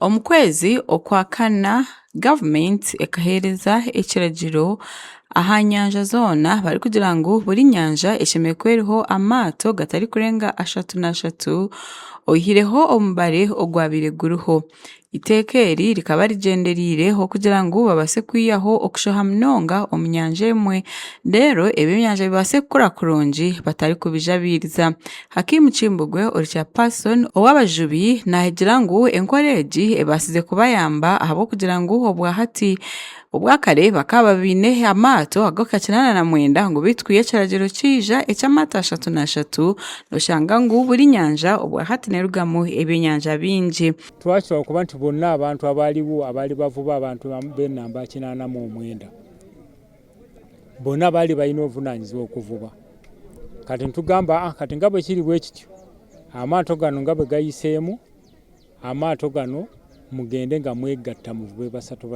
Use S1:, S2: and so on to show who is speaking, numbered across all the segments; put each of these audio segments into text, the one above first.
S1: Omukwezi okwakana government ekahereza ekiragiro aha nyanja zoona bari kugira ngu buri nyanja eshemekwe eriho amaato gatari kurenga 3 oyihireho omubare ogwabire guriho. Iteeka eri rikaba rigendereireho kugira ngu babase kwihaho okushoha munonga omu nyanja emwe rero ebyenyanja bibase kukura kurungi batari kubijabiriza. Hakimu Kimbugwe ori chairperson ow'abajubi nahigira ngu enkora egi ebasize kubayamba ahabo kugira ngu obwahati obwakare bakaba baine amaato ago 109 ngu bitwiye ekiragiro kija eky'amaato 33 noshanga ngu buri nyanja obwahati nerugamu ebyenyanja bingi.
S2: Twakira kuba nti bonna abantu abaliwo abali bavuba abantu b'enamba 89 bonna bali balina obuvunanyizibwa okuvuba. Kati ntugamba kati nga bwe kiri bwe kityo amaato gano nga bwe gayiseemu amaato gano mugende nga mwegatta muvube basatu.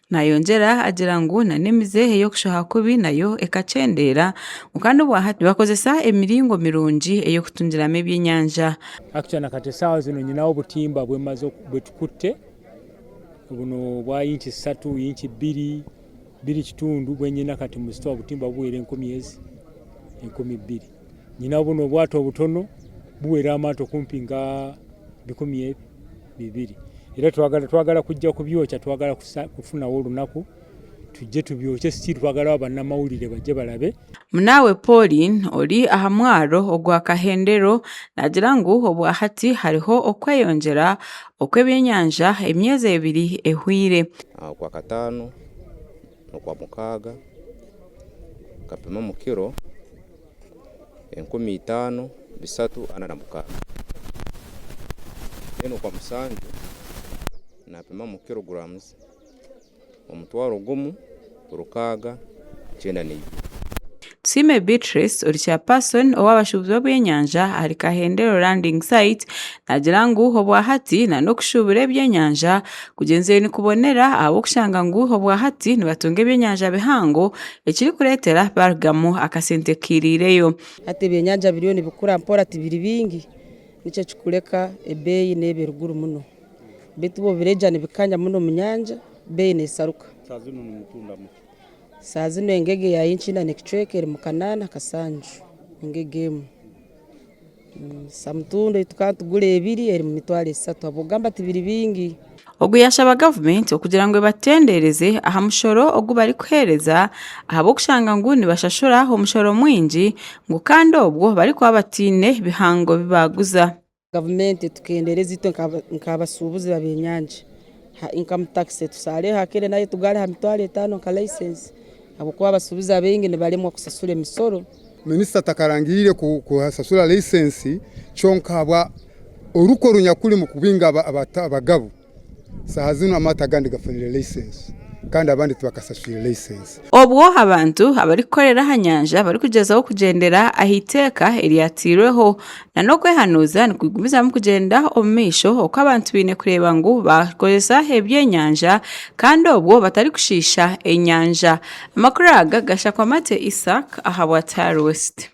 S1: Nayongera agira ngu n'emize ey'okushoha kubi nayo ekacendera kandi obwahati bakozesa emiringo mirungi ey'okutungiramu ebyenyanja.
S2: Actually kati essaawa zino nyinawo obutimba bwemaze bwe tukutte buno bwa inchi 3 inchi 2 kitundu bwe nyina kati mu sitwa obutimba buwera 10,000 nyina buno obwato obutono buwera amaato kumpi nga 200. Era twagala kujja kubyokya twagala kufunawo olunaku tujje tubyokye still twagala abannamawulire bajje balabe.
S1: Munawe Pauline oli aha mwaro ogwa Kahendero nagira ngu obwahati hariho okweyongera okw'ebyenyanja emyezi 2 ehwire.
S3: Kwa 5 okwa 6 kapima mu kiro 15,346 eno kwa 7 napima mu kilograms omutwaro gumu 692.
S1: Tusime Beatrice ori chairperson ow'abashubuzi b'ebyenyanja ahari Kahendero landing site nagira ngu obwahati n'okushubura ebyenyanja kugenzere ni kubonera abo kushanga ngu obwahati nibatunga ebyenyanja bihango ekiri kuretera barugamu akasente kirireyo.
S4: Ati ebyenyanja biriyo nibikura mpora tibiri bingi nico kikuleka ebeyi nebe ruguru muno bitu bo bireja nibikanya muno mu nyanja beyi nesaruka.
S2: Sazino n'umutunda mu
S4: Sazino engege ya inchi na nekicwekere mu kanana kasanju engegemu samtundo itukatugule 2 eri mu mitwale 3 abugamba tibiri bingi.
S1: Ogu yashaba government okugira ngo batendereze aha mushoro ogu bari kuhereza ahabo kushanga ngu nibashashura omushoro mwingi ngo kandi obwo bari kwa batine bihango bibaguza.
S4: Government tukendereza ito nkabasubuzi babyenyanja ha income tax tusale hakere nayo tugale ha mitwale 5 ka license abo kwa basubuzi abengi ne balemwa kusasura emisoro.
S5: Minister takarangirire kuhasasura license chonkabwa oruko runyakuli mu kubinga abagabo sahazino amata gandi gafunire license kandi abandi tubakasasura license.
S1: Obwo abantu abari korera hanyanja bari kugezaho kugendera ahiteka eriyatirweho nanokwehanuza nikugumiza mu kugenda omumisho okwa abantu bine kureba ngo bakozesa ebyenyanja kandi obwo batari kushisha enyanja. Amakuru aga gasha kwa Mate Isaac aha Water West.